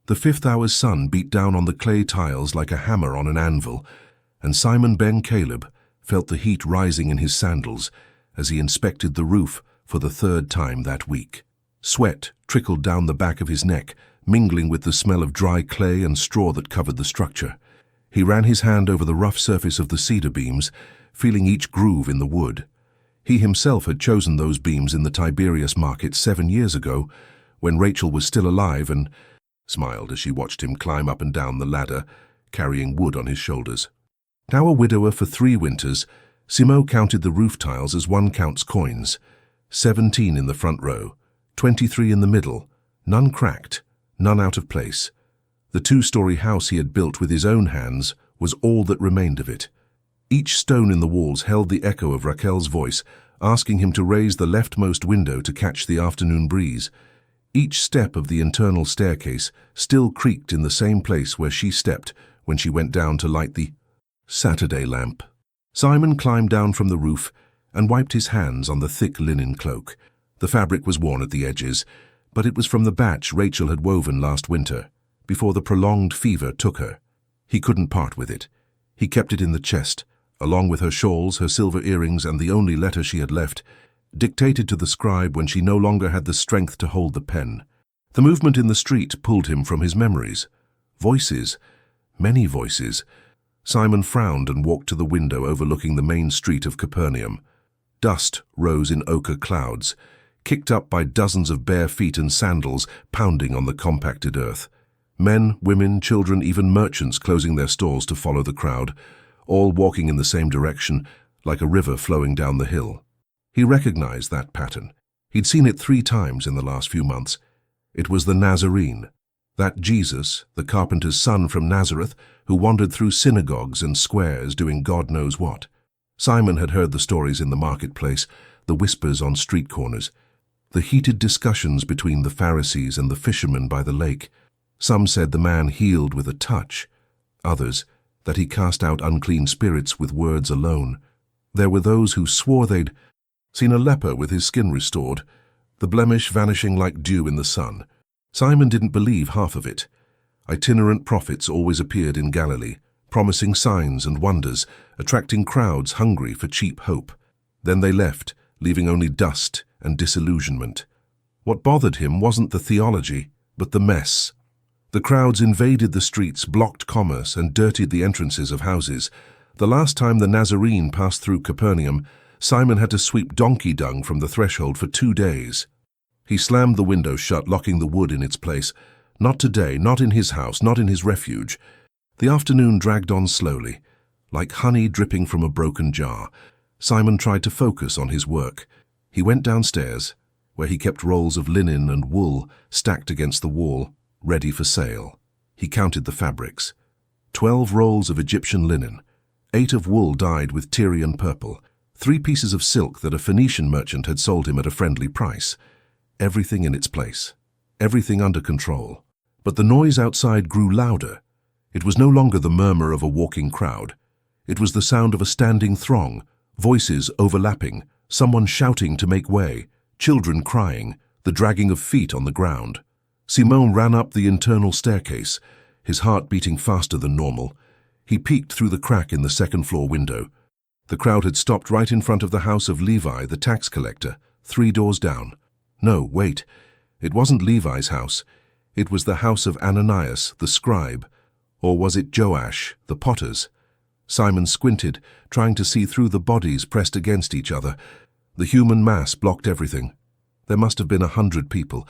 The fifth hour's sun beat down on the clay tiles like a hammer on an anvil, and Simon Ben Caleb felt the heat rising in his sandals as he inspected the roof for the third time that week. Sweat trickled down the back of his neck, mingling with the smell of dry clay and straw that covered the structure. He ran his hand over the rough surface of the cedar beams, feeling each groove in the wood. He himself had chosen those beams in the Tiberias market 7 years ago, when Rachel was still alive, and smiled as she watched him climb up and down the ladder, carrying wood on his shoulders. Now a widower for 3 winters, Simone counted the roof tiles as one counts coins. 17 in the front row, 23 in the middle, none cracked, none out of place. The 2-story house he had built with his own hands was all that remained of it. Each stone in the walls held the echo of Raquel's voice, asking him to raise the leftmost window to catch the afternoon breeze. Each step of the internal staircase still creaked in the same place where she stepped when she went down to light the Saturday lamp. Simon climbed down from the roof and wiped his hands on the thick linen cloak. The fabric was worn at the edges, but it was from the batch Rachel had woven last winter, before the prolonged fever took her. He couldn't part with it. He kept it in the chest, along with her shawls, her silver earrings, and the only letter she had left, dictated to the scribe when she no longer had the strength to hold the pen. The movement in the street pulled him from his memories. Voices, many voices. Simon frowned and walked to the window overlooking the main street of Capernaum. Dust rose in ochre clouds, kicked up by dozens of bare feet and sandals pounding on the compacted earth. Men, women, children, even merchants closing their stores to follow the crowd, all walking in the same direction, like a river flowing down the hill. He recognized that pattern. He'd seen it 3 times in the last few months. It was the Nazarene, that Jesus, the carpenter's son from Nazareth, who wandered through synagogues and squares doing God knows what. Simon had heard the stories in the marketplace, the whispers on street corners, the heated discussions between the Pharisees and the fishermen by the lake. Some said the man healed with a touch, others that he cast out unclean spirits with words alone. There were those who swore they'd seen a leper with his skin restored, the blemish vanishing like dew in the sun. Simon didn't believe half of it. Itinerant prophets always appeared in Galilee, promising signs and wonders, attracting crowds hungry for cheap hope. Then they left, leaving only dust and disillusionment. What bothered him wasn't the theology, but the mess. The crowds invaded the streets, blocked commerce, and dirtied the entrances of houses. The last time the Nazarene passed through Capernaum, Simon had to sweep donkey dung from the threshold for 2 days. He slammed the window shut, locking the wood in its place. Not today, not in his house, not in his refuge. The afternoon dragged on slowly, like honey dripping from a broken jar. Simon tried to focus on his work. He went downstairs, where he kept rolls of linen and wool stacked against the wall, ready for sale. He counted the fabrics. 12 rolls of Egyptian linen, 8 of wool dyed with Tyrian purple, 3 pieces of silk that a Phoenician merchant had sold him at a friendly price. Everything in its place, everything under control. But the noise outside grew louder. It was no longer the murmur of a walking crowd. It was the sound of a standing throng, voices overlapping, someone shouting to make way, children crying, the dragging of feet on the ground. Simone ran up the internal staircase, his heart beating faster than normal. He peeked through the crack in the second-floor window. The crowd had stopped right in front of the house of Levi, the tax collector, 3 doors down. No, wait. It wasn't Levi's house. It was the house of Ananias, the scribe. Or was it Joash, the potter's? Simon squinted, trying to see through the bodies pressed against each other. The human mass blocked everything. There must have been 100 people,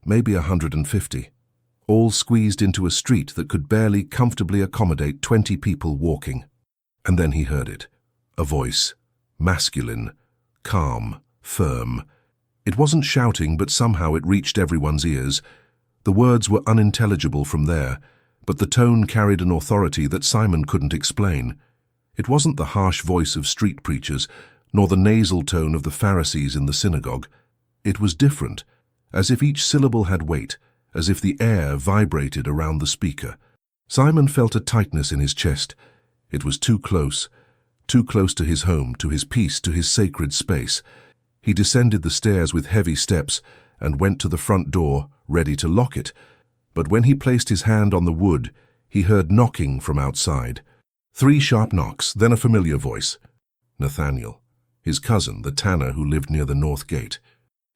maybe 150, all squeezed into a street that could barely comfortably accommodate 20 people walking. And then he heard it. A voice, masculine, calm, firm. It wasn't shouting, but somehow it reached everyone's ears. The words were unintelligible from there, but the tone carried an authority that Simon couldn't explain. It wasn't the harsh voice of street preachers, nor the nasal tone of the Pharisees in the synagogue. It was different, as if each syllable had weight, as if the air vibrated around the speaker. Simon felt a tightness in his chest. It was too close to his home, to his peace, to his sacred space. He descended the stairs with heavy steps and went to the front door, ready to lock it. But when he placed his hand on the wood, he heard knocking from outside. 3 sharp knocks, then a familiar voice. Nathaniel, his cousin, the tanner who lived near the north gate.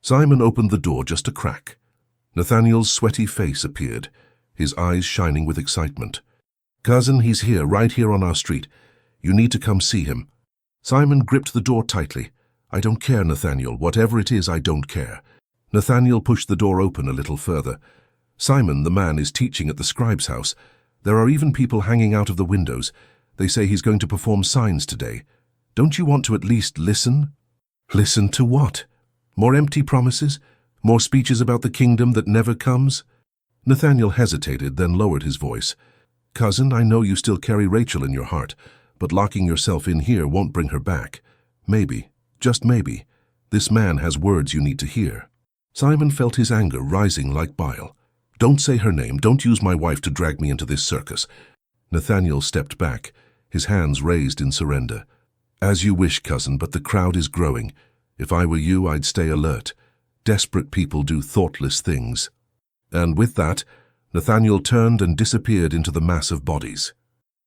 Simon opened the door just a crack. Nathaniel's sweaty face appeared, his eyes shining with excitement. "Cousin, he's here, right here on our street. You need to come see him." Simon gripped the door tightly. "I don't care, Nathaniel. Whatever it is, I don't care." Nathaniel pushed the door open a little further. "Simon, the man, is teaching at the scribe's house. There are even people hanging out of the windows. They say he's going to perform signs today. Don't you want to at least listen?" "Listen to what? More empty promises? More speeches about the kingdom that never comes?" Nathaniel hesitated, then lowered his voice. "Cousin, I know you still carry Rachel in your heart, but locking yourself in here won't bring her back. Maybe, just maybe, this man has words you need to hear." Simon felt his anger rising like bile. "Don't say her name. Don't use my wife to drag me into this circus." Nathaniel stepped back, his hands raised in surrender. "As you wish, cousin, but the crowd is growing. If I were you, I'd stay alert. Desperate people do thoughtless things." And with that, Nathaniel turned and disappeared into the mass of bodies.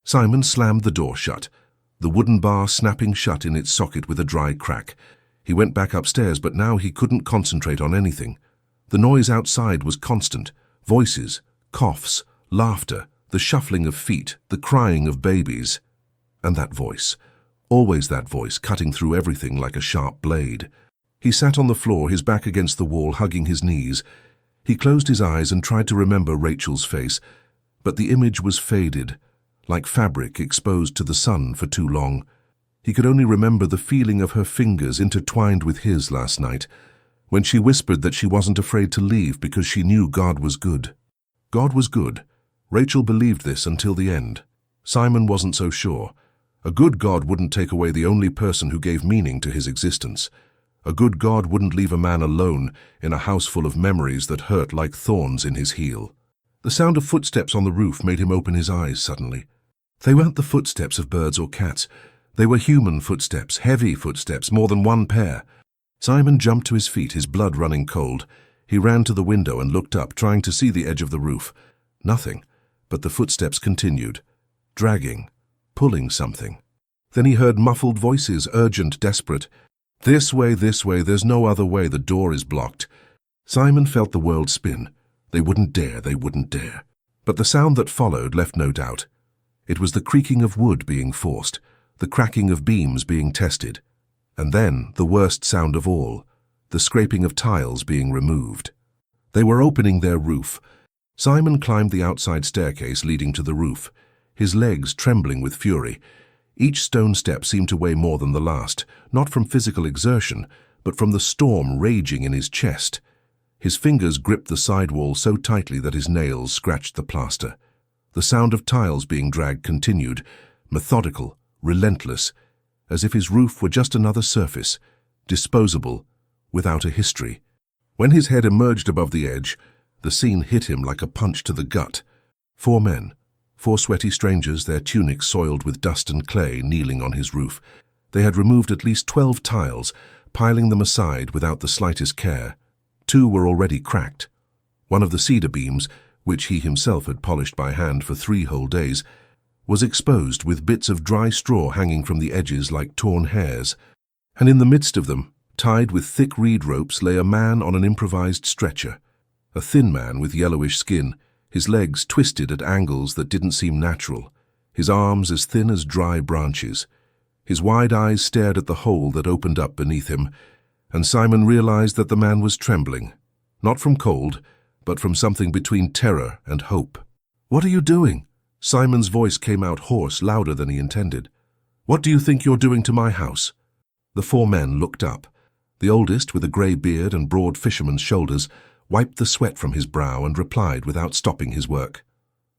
Simon slammed the door shut, the wooden bar snapping shut in its socket with a dry crack. He went back upstairs, but now he couldn't concentrate on anything. The noise outside was constant. Voices, coughs, laughter, the shuffling of feet, the crying of babies. And that voice, always that voice, cutting through everything like a sharp blade. He sat on the floor, his back against the wall, hugging his knees. He closed his eyes and tried to remember Rachel's face, but the image was faded, like fabric exposed to the sun for too long. He could only remember the feeling of her fingers intertwined with his last night, when she whispered that she wasn't afraid to leave because she knew God was good. God was good. Rachel believed this until the end. Simon wasn't so sure. A good God wouldn't take away the only person who gave meaning to his existence. A good God wouldn't leave a man alone in a house full of memories that hurt like thorns in his heel. The sound of footsteps on the roof made him open his eyes suddenly. They weren't the footsteps of birds or cats. They were human footsteps, heavy footsteps, more than one pair. Simon jumped to his feet, his blood running cold. He ran to the window and looked up, trying to see the edge of the roof. Nothing, but the footsteps continued, dragging, pulling something. Then he heard muffled voices, urgent, desperate. This way, there's no other way, the door is blocked." Simon felt the world spin. They wouldn't dare. But the sound that followed left no doubt. It was the creaking of wood being forced, the cracking of beams being tested, and then the worst sound of all, the scraping of tiles being removed. They were opening their roof. Simon climbed the outside staircase leading to the roof, his legs trembling with fury. Each stone step seemed to weigh more than the last, not from physical exertion, but from the storm raging in his chest. His fingers gripped the sidewall so tightly that his nails scratched the plaster. The sound of tiles being dragged continued, methodical, relentless, as if his roof were just another surface, disposable, without a history. When his head emerged above the edge, the scene hit him like a punch to the gut. 4 men. 4 sweaty strangers, their tunics soiled with dust and clay, kneeling on his roof. They had removed at least 12 tiles, piling them aside without the slightest care. 2 were already cracked. One of the cedar beams, which he himself had polished by hand for 3 whole days, was exposed with bits of dry straw hanging from the edges like torn hairs. And in the midst of them, tied with thick reed ropes, lay a man on an improvised stretcher. A thin man with yellowish skin, his legs twisted at angles that didn't seem natural, his arms as thin as dry branches. His wide eyes stared at the hole that opened up beneath him, and Simon realized that the man was trembling, not from cold, but from something between terror and hope. "What are you doing?" Simon's voice came out hoarse, louder than he intended. "What do you think you're doing to my house?" The 4 men looked up. The oldest, with a grey beard and broad fisherman's shoulders, wiped the sweat from his brow and replied without stopping his work.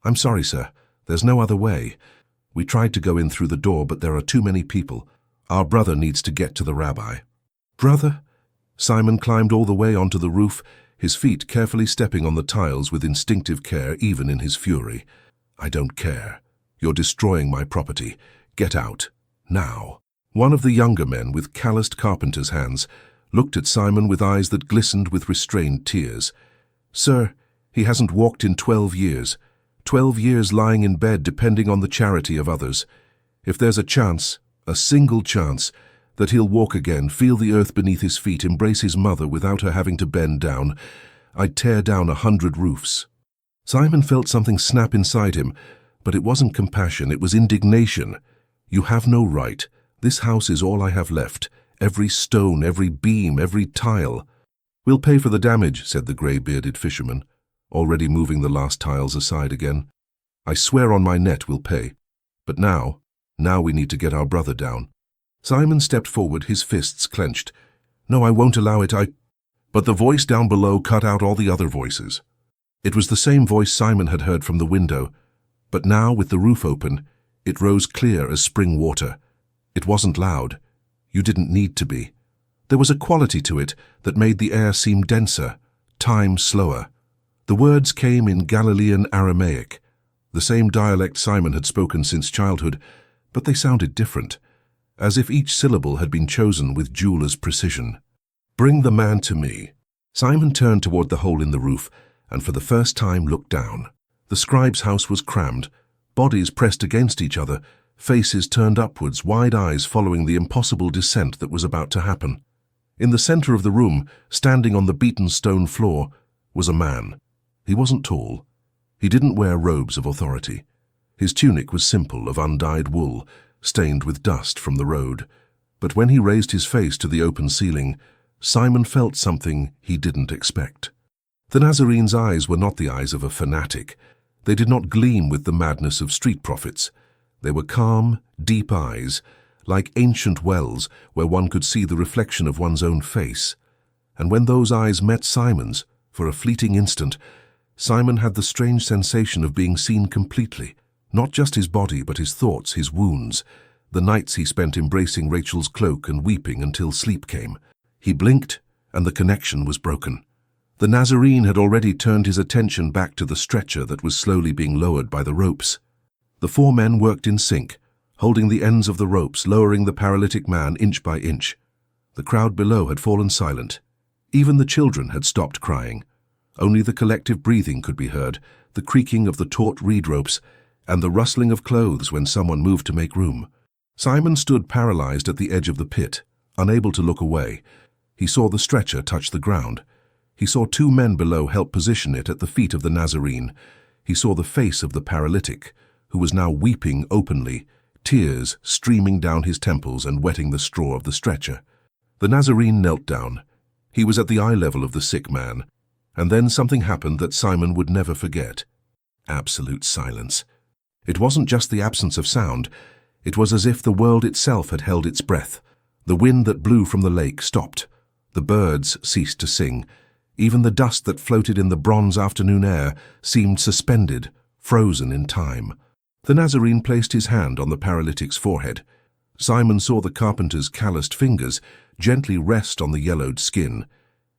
"I'm sorry, sir. There's no other way. We tried to go in through the door, but there are too many people. Our brother needs to get to the rabbi." "Brother?" Simon climbed all the way onto the roof, his feet carefully stepping on the tiles with instinctive care even in his fury. "I don't care. You're destroying my property. Get out. Now." One of the younger men, with calloused carpenter's hands, looked at Simon with eyes that glistened with restrained tears. "Sir, He hasn't walked in 12 years. 12 years lying in bed depending on the charity of others. If there's a chance, a single chance, that he'll walk again, feel the earth beneath his feet, embrace his mother without her having to bend down, I'd tear down 100 roofs. Simon felt something snap inside him, but it wasn't compassion, it was indignation. You have no right. This house is all I have left. Every stone, every beam, every tile. We'll pay for the damage, said the grey-bearded fisherman, already moving the last tiles aside again. I swear on my net we'll pay. But now we need to get our brother down. Simon stepped forward, his fists clenched. No, I won't allow it, But the voice down below cut out all the other voices. It was the same voice Simon had heard from the window, but now, with the roof open, it rose clear as spring water. It wasn't loud. You didn't need to be. There was a quality to it that made the air seem denser, time slower. The words came in Galilean Aramaic, the same dialect Simon had spoken since childhood, but they sounded different, as if each syllable had been chosen with jeweler's precision. Bring the man to me. Simon turned toward the hole in the roof, and for the first time looked down. The scribe's house was crammed, bodies pressed against each other, faces turned upwards, wide eyes following the impossible descent that was about to happen. In the center of the room, standing on the beaten stone floor, was a man. He wasn't tall. He didn't wear robes of authority. His tunic was simple, of undyed wool, stained with dust from the road. But when he raised his face to the open ceiling, Simon felt something he didn't expect. The Nazarene's eyes were not the eyes of a fanatic. They did not gleam with the madness of street prophets. They were calm, deep eyes, like ancient wells where one could see the reflection of one's own face. And when those eyes met Simon's, for a fleeting instant, Simon had the strange sensation of being seen completely, not just his body but his thoughts, his wounds, the nights he spent embracing Rachel's cloak and weeping until sleep came. He blinked, and the connection was broken. The Nazarene had already turned his attention back to the stretcher that was slowly being lowered by the ropes. The four men worked in sync, holding the ends of the ropes, lowering the paralytic man inch by inch. The crowd below had fallen silent. Even the children had stopped crying. Only the collective breathing could be heard, the creaking of the taut reed ropes, and the rustling of clothes when someone moved to make room. Simon stood paralyzed at the edge of the pit, unable to look away. He saw the stretcher touch the ground. He saw two men below help position it at the feet of the Nazarene. He saw the face of the paralytic, who was now weeping openly, tears streaming down his temples and wetting the straw of the stretcher. The Nazarene knelt down. He was at the eye level of the sick man. And then something happened that Simon would never forget. Absolute silence. It wasn't just the absence of sound. It was as if the world itself had held its breath. The wind that blew from the lake stopped. The birds ceased to sing. Even the dust that floated in the bronze afternoon air seemed suspended, frozen in time. The Nazarene placed his hand on the paralytic's forehead. Simon saw the carpenter's calloused fingers gently rest on the yellowed skin.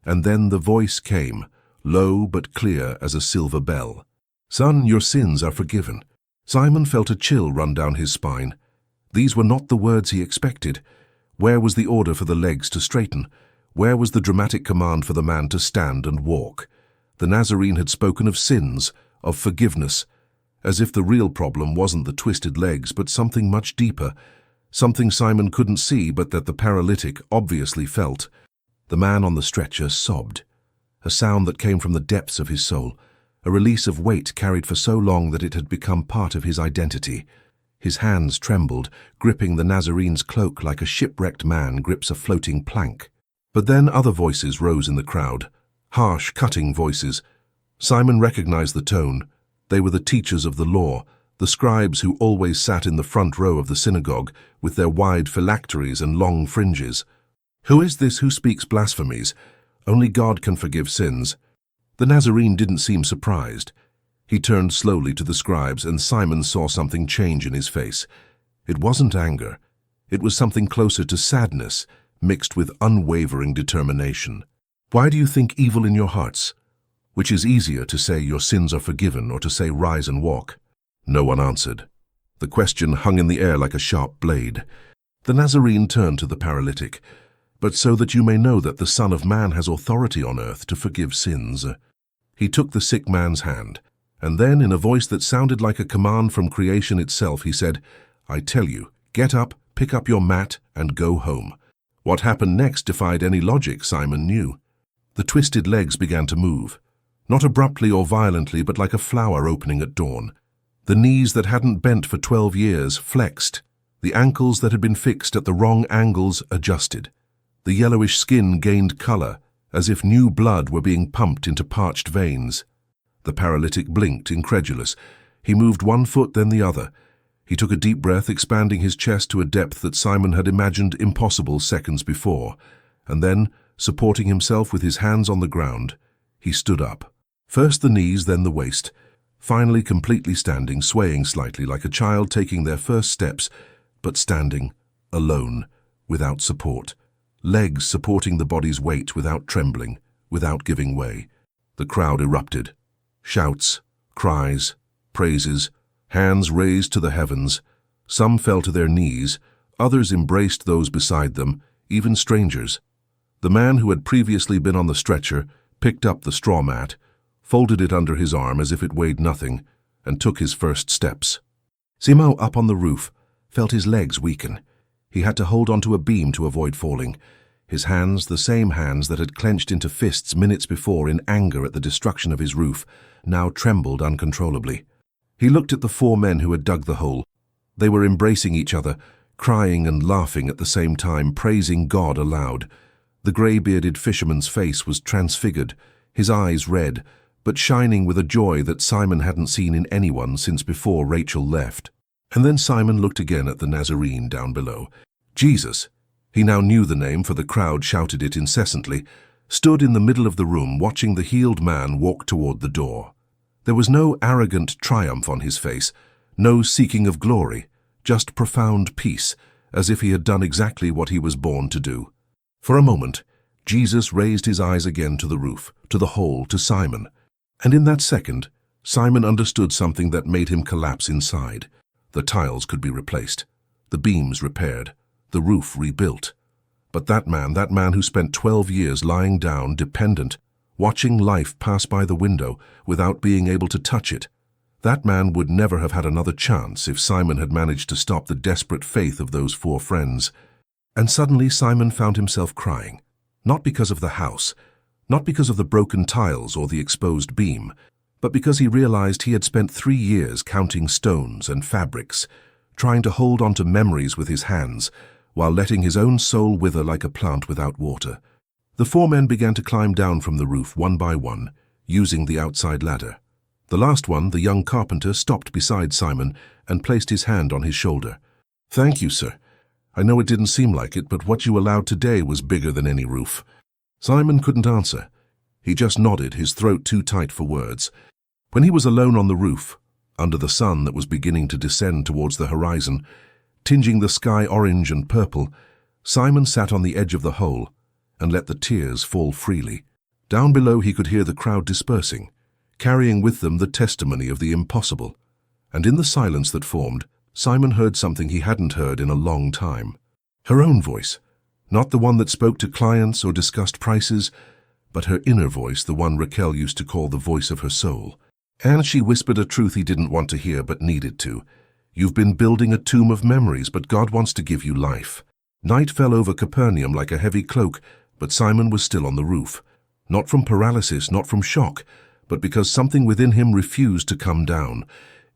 And then the voice came, low but clear as a silver bell. Son, your sins are forgiven. Simon felt a chill run down his spine. These were not the words he expected. Where was the order for the legs to straighten? Where was the dramatic command for the man to stand and walk? The Nazarene had spoken of sins, of forgiveness, as if the real problem wasn't the twisted legs but something much deeper, something Simon couldn't see but that the paralytic obviously felt. The man on the stretcher sobbed, a sound that came from the depths of his soul, a release of weight carried for so long that it had become part of his identity. His hands trembled, gripping the Nazarene's cloak like a shipwrecked man grips a floating plank. But then other voices rose in the crowd, harsh, cutting voices. Simon recognized the tone. They were the teachers of the law, the scribes who always sat in the front row of the synagogue with their wide phylacteries and long fringes. Who is this who speaks blasphemies? Only God can forgive sins. The Nazarene didn't seem surprised. He turned slowly to the scribes, and Simon saw something change in his face. It wasn't anger. It was something closer to sadness, mixed with unwavering determination. Why do you think evil in your hearts? Which is easier, to say your sins are forgiven or to say rise and walk? No one answered. The question hung in the air like a sharp blade. The Nazarene turned to the paralytic. But so that you may know that the Son of Man has authority on earth to forgive sins. He took the sick man's hand, and then, in a voice that sounded like a command from creation itself, he said, "I tell you, get up, pick up your mat, and go home." What happened next defied any logic, Simon knew. The twisted legs began to move, not abruptly or violently, but like a flower opening at dawn. The knees that hadn't bent for 12 years flexed. The ankles that had been fixed at the wrong angles adjusted. The yellowish skin gained color, as if new blood were being pumped into parched veins. The paralytic blinked, incredulous. He moved one foot, then the other. He took a deep breath, expanding his chest to a depth that Simon had imagined impossible seconds before. And then, supporting himself with his hands on the ground, he stood up. First the knees, then the waist. Finally completely standing, swaying slightly like a child taking their first steps, but standing, alone, without support. Legs supporting the body's weight without trembling, without giving way. The crowd erupted. Shouts, cries, praises, hands raised to the heavens. Some fell to their knees, others embraced those beside them, even strangers. The man who had previously been on the stretcher picked up the straw mat, folded it under his arm as if it weighed nothing, and took his first steps. Simo, up on the roof, felt his legs weaken. He had to hold onto a beam to avoid falling. His hands, the same hands that had clenched into fists minutes before in anger at the destruction of his roof, now trembled uncontrollably. He looked at the 4 men who had dug the hole. They were embracing each other, crying and laughing at the same time, praising God aloud. The grey-bearded fisherman's face was transfigured, his eyes red, but shining with a joy that Simon hadn't seen in anyone since before Rachel left. And then Simon looked again at the Nazarene down below. Jesus, he now knew the name for the crowd shouted it incessantly, stood in the middle of the room watching the healed man walk toward the door. There was no arrogant triumph on his face, no seeking of glory, just profound peace, as if he had done exactly what he was born to do. For a moment, Jesus raised his eyes again to the roof, to the hole, to Simon. And in that second, Simon understood something that made him collapse inside. The tiles could be replaced, the beams repaired, the roof rebuilt. But that man who spent 12 years lying down, dependent, watching life pass by the window without being able to touch it, that man would never have had another chance if Simon had managed to stop the desperate faith of those 4 friends. And suddenly Simon found himself crying, not because of the house, not because of the broken tiles or the exposed beam, but because he realized he had spent 3 years counting stones and fabrics, trying to hold on to memories with his hands, while letting his own soul wither like a plant without water. The 4 men began to climb down from the roof one by one, using the outside ladder. The last one, the young carpenter, stopped beside Simon and placed his hand on his shoulder. "Thank you, sir. I know it didn't seem like it, but what you allowed today was bigger than any roof." Simon couldn't answer. He just nodded, his throat too tight for words. When he was alone on the roof, under the sun that was beginning to descend towards the horizon, tinging the sky orange and purple, Simon sat on the edge of the hole and let the tears fall freely. Down below he could hear the crowd dispersing, carrying with them the testimony of the impossible. And in the silence that formed, Simon heard something he hadn't heard in a long time. Her own voice, not the one that spoke to clients or discussed prices, but her inner voice, the one Raquel used to call the voice of her soul. And she whispered a truth he didn't want to hear but needed to. "You've been building a tomb of memories, but God wants to give you life." Night fell over Capernaum like a heavy cloak, but Simon was still on the roof. Not from paralysis, not from shock, but because something within him refused to come down.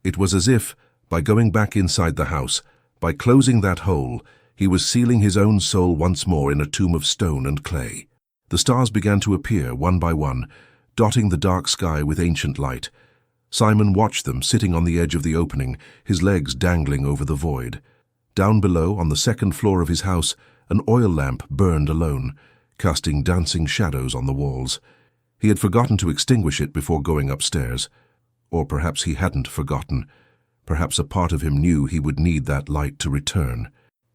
It was as if, by going back inside the house, by closing that hole, he was sealing his own soul once more in a tomb of stone and clay. The stars began to appear, one by one, dotting the dark sky with ancient light. Simon watched them, sitting on the edge of the opening, his legs dangling over the void. Down below, on the second floor of his house, an oil lamp burned alone, casting dancing shadows on the walls. He had forgotten to extinguish it before going upstairs. Or perhaps he hadn't forgotten. Perhaps a part of him knew he would need that light to return.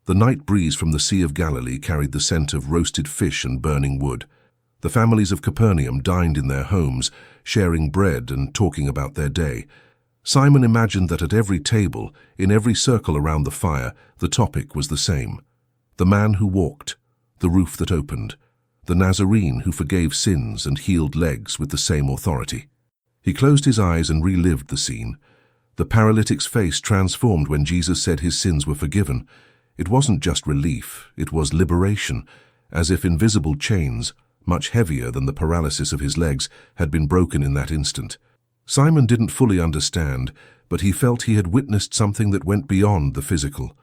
The night breeze from the Sea of Galilee carried the scent of roasted fish and burning wood. The families of Capernaum dined in their homes, sharing bread and talking about their day. Simon imagined that at every table, in every circle around the fire, the topic was the same. The man who walked, the roof that opened, the Nazarene who forgave sins and healed legs with the same authority. He closed his eyes and relived the scene. The paralytic's face transformed when Jesus said his sins were forgiven. It wasn't just relief, it was liberation, as if invisible chains, much heavier than the paralysis of his legs, had been broken in that instant. Simon didn't fully understand, but he felt he had witnessed something that went beyond the physical.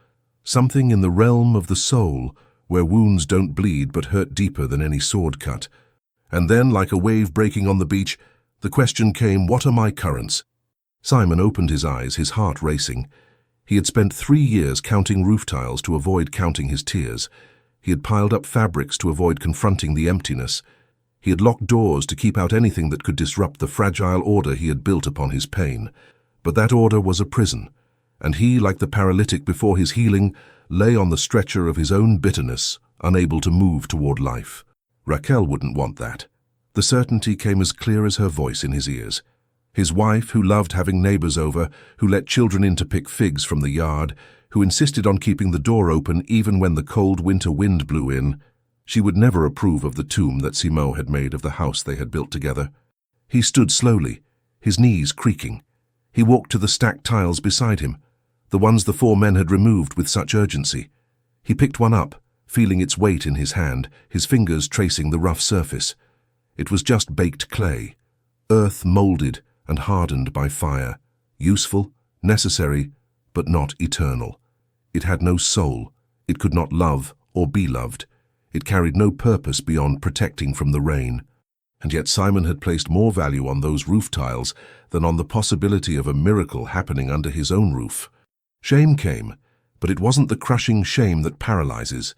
Something in the realm of the soul, where wounds don't bleed but hurt deeper than any sword cut. And then, like a wave breaking on the beach, the question came, what are my currents? Simon opened his eyes, his heart racing. He had spent 3 years counting roof tiles to avoid counting his tears. He had piled up fabrics to avoid confronting the emptiness. He had locked doors to keep out anything that could disrupt the fragile order he had built upon his pain. But that order was a prison, and he, like the paralytic before his healing, lay on the stretcher of his own bitterness, unable to move toward life. Raquel wouldn't want that. The certainty came as clear as her voice in his ears. His wife, who loved having neighbors over, who let children in to pick figs from the yard, who insisted on keeping the door open even when the cold winter wind blew in, she would never approve of the tomb that Simon had made of the house they had built together. He stood slowly, his knees creaking. He walked to the stacked tiles beside him, the ones the 4 men had removed with such urgency. He picked one up, feeling its weight in his hand, his fingers tracing the rough surface. It was just baked clay, earth molded and hardened by fire, useful, necessary, but not eternal. It had no soul, it could not love or be loved. It carried no purpose beyond protecting from the rain. And yet Simon had placed more value on those roof tiles than on the possibility of a miracle happening under his own roof. Shame came, but it wasn't the crushing shame that paralyzes.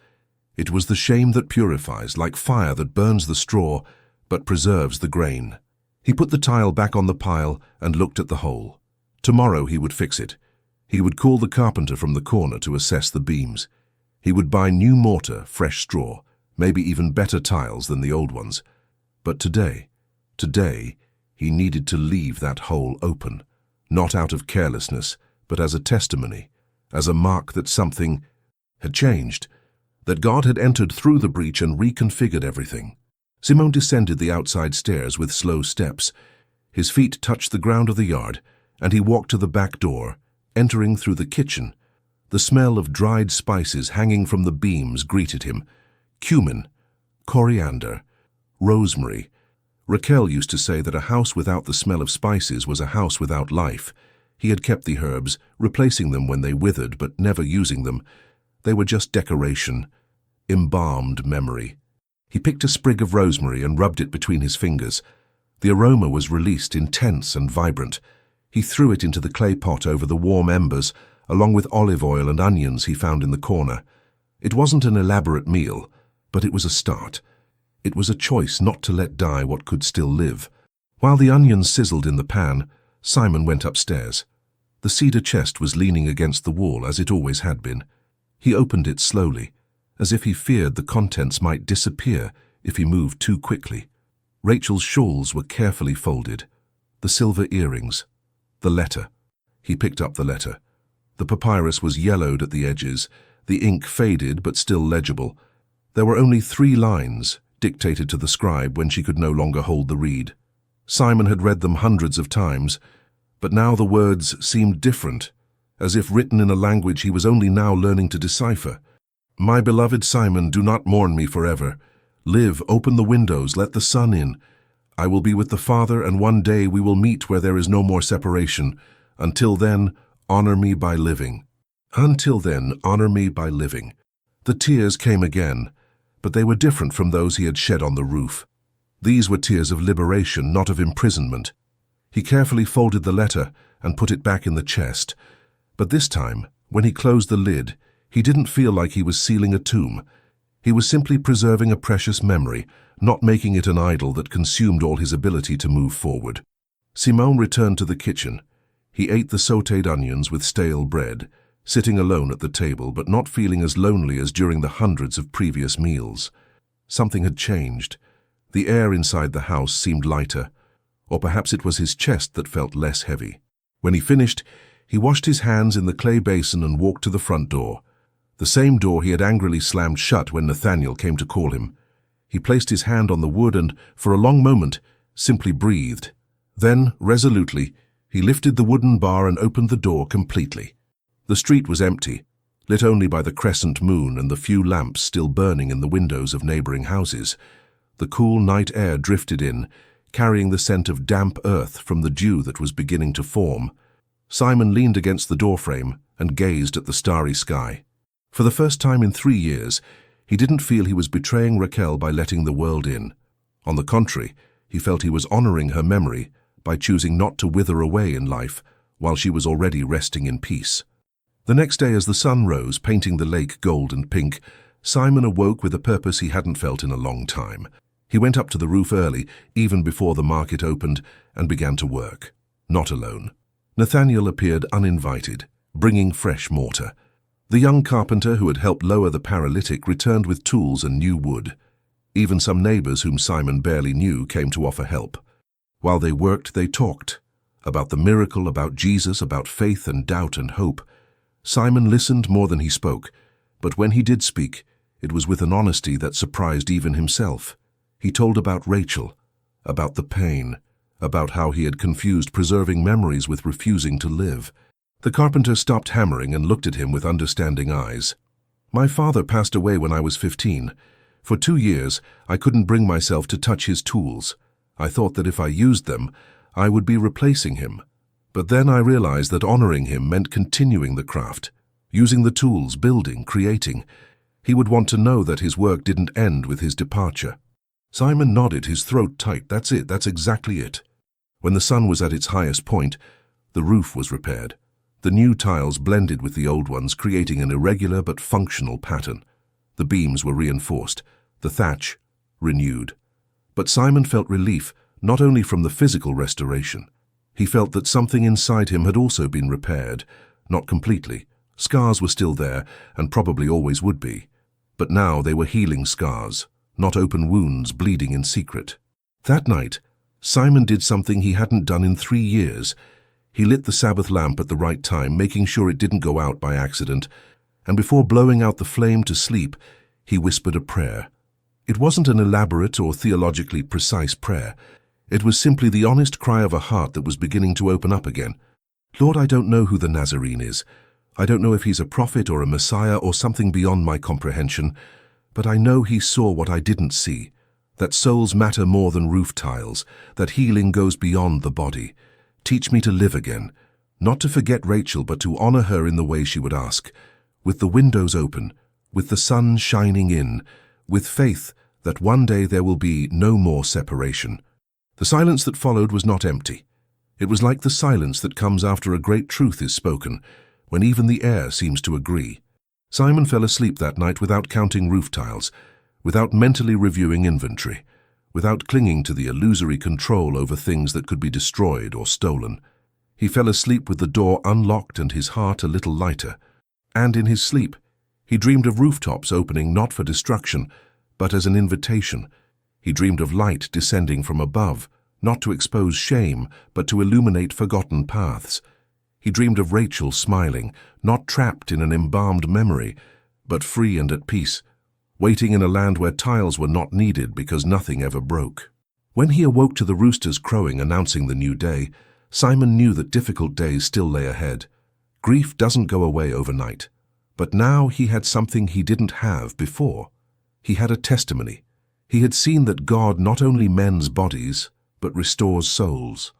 It was the shame that purifies, like fire that burns the straw, but preserves the grain. He put the tile back on the pile and looked at the hole. Tomorrow he would fix it. He would call the carpenter from the corner to assess the beams. He would buy new mortar, fresh straw, maybe even better tiles than the old ones. But today, he needed to leave that hole open, not out of carelessness, but as a testimony, as a mark that something had changed, that God had entered through the breach and reconfigured everything. Simon descended the outside stairs with slow steps. His feet touched the ground of the yard, and he walked to the back door, entering through the kitchen. The smell of dried spices hanging from the beams greeted him. Cumin, coriander, rosemary. Raquel used to say that a house without the smell of spices was a house without life. He had kept the herbs, replacing them when they withered but never using them. They were just decoration, embalmed memory. He picked a sprig of rosemary and rubbed it between his fingers. The aroma was released, intense and vibrant. He threw it into the clay pot over the warm embers, along with olive oil and onions he found in the corner. It wasn't an elaborate meal, but it was a start. It was a choice not to let die what could still live. While the onions sizzled in the pan, Simon went upstairs. The cedar chest was leaning against the wall, as it always had been. He opened it slowly, as if he feared the contents might disappear if he moved too quickly. Rachel's shawls were carefully folded, the silver earrings, the letter. He picked up the letter. The papyrus was yellowed at the edges, the ink faded but still legible. There were only 3 lines, dictated to the scribe when she could no longer hold the reed. Simon had read them hundreds of times, but now the words seemed different, as if written in a language he was only now learning to decipher. My beloved Simon, do not mourn me forever. Live, open the windows, let the sun in. I will be with the Father, and one day we will meet where there is no more separation. Until then, honor me by living. Until then, honor me by living. The tears came again, but they were different from those he had shed on the roof. These were tears of liberation, not of imprisonment. He carefully folded the letter and put it back in the chest. But this time, when he closed the lid, he didn't feel like he was sealing a tomb. He was simply preserving a precious memory, not making it an idol that consumed all his ability to move forward. Simon returned to the kitchen. He ate the sautéed onions with stale bread, sitting alone at the table but not feeling as lonely as during the hundreds of previous meals. Something had changed. The air inside the house seemed lighter, or perhaps it was his chest that felt less heavy. When he finished, he washed his hands in the clay basin and walked to the front door, the same door he had angrily slammed shut when Nathaniel came to call him. He placed his hand on the wood and, for a long moment, simply breathed. Then, resolutely, he lifted the wooden bar and opened the door completely. The street was empty, lit only by the crescent moon and the few lamps still burning in the windows of neighboring houses. The cool night air drifted in, carrying the scent of damp earth from the dew that was beginning to form. Simon leaned against the doorframe and gazed at the starry sky. For the first time in 3 years, he didn't feel he was betraying Raquel by letting the world in. On the contrary, he felt he was honoring her memory by choosing not to wither away in life while she was already resting in peace. The next day, as the sun rose, painting the lake gold and pink, Simon awoke with a purpose he hadn't felt in a long time. He went up to the roof early, even before the market opened, and began to work. Not alone. Nathaniel appeared uninvited, bringing fresh mortar. The young carpenter who had helped lower the paralytic returned with tools and new wood. Even some neighbors whom Simon barely knew came to offer help. While they worked, they talked. About the miracle, about Jesus, about faith and doubt and hope. Simon listened more than he spoke, but when he did speak, it was with an honesty that surprised even himself. He told about Rachel, about the pain, about how he had confused preserving memories with refusing to live. The carpenter stopped hammering and looked at him with understanding eyes. "My father passed away when I was 15. For 2 years, I couldn't bring myself to touch his tools. I thought that if I used them, I would be replacing him. But then I realized that honoring him meant continuing the craft, using the tools, building, creating. He would want to know that his work didn't end with his departure." Simon nodded, his throat tight. "That's it, that's exactly it." When the sun was at its highest point, the roof was repaired. The new tiles blended with the old ones, creating an irregular but functional pattern. The beams were reinforced, the thatch renewed. But Simon felt relief, not only from the physical restoration. He felt that something inside him had also been repaired, not completely. Scars were still there, and probably always would be. But now they were healing scars, not open wounds bleeding in secret. That night, Simon did something he hadn't done in 3 years. He lit the Sabbath lamp at the right time, making sure it didn't go out by accident, and before blowing out the flame to sleep, he whispered a prayer. It wasn't an elaborate or theologically precise prayer. It was simply the honest cry of a heart that was beginning to open up again. "Lord, I don't know who the Nazarene is. I don't know if he's a prophet or a Messiah or something beyond my comprehension, but I know he saw what I didn't see, that souls matter more than roof tiles, that healing goes beyond the body. Teach me to live again, not to forget Rachel, but to honor her in the way she would ask, with the windows open, with the sun shining in, with faith that one day there will be no more separation." The silence that followed was not empty. It was like the silence that comes after a great truth is spoken, when even the air seems to agree. Simon fell asleep that night without counting roof tiles, without mentally reviewing inventory, without clinging to the illusory control over things that could be destroyed or stolen. He fell asleep with the door unlocked and his heart a little lighter. And in his sleep, he dreamed of rooftops opening not for destruction, but as an invitation. He dreamed of light descending from above, not to expose shame, but to illuminate forgotten paths. He dreamed of Rachel smiling, not trapped in an embalmed memory, but free and at peace, waiting in a land where tiles were not needed because nothing ever broke. When he awoke to the roosters crowing announcing the new day, Simon knew that difficult days still lay ahead. Grief doesn't go away overnight. But now he had something he didn't have before. He had a testimony. He had seen that God not only mends bodies, but restores souls,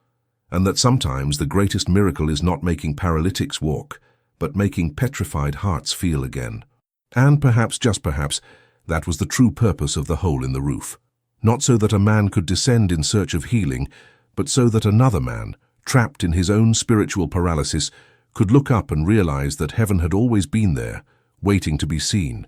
and that sometimes the greatest miracle is not making paralytics walk, but making petrified hearts feel again. And perhaps, just perhaps, that was the true purpose of the hole in the roof. Not so that a man could descend in search of healing, but so that another man, trapped in his own spiritual paralysis, could look up and realize that heaven had always been there, waiting to be seen.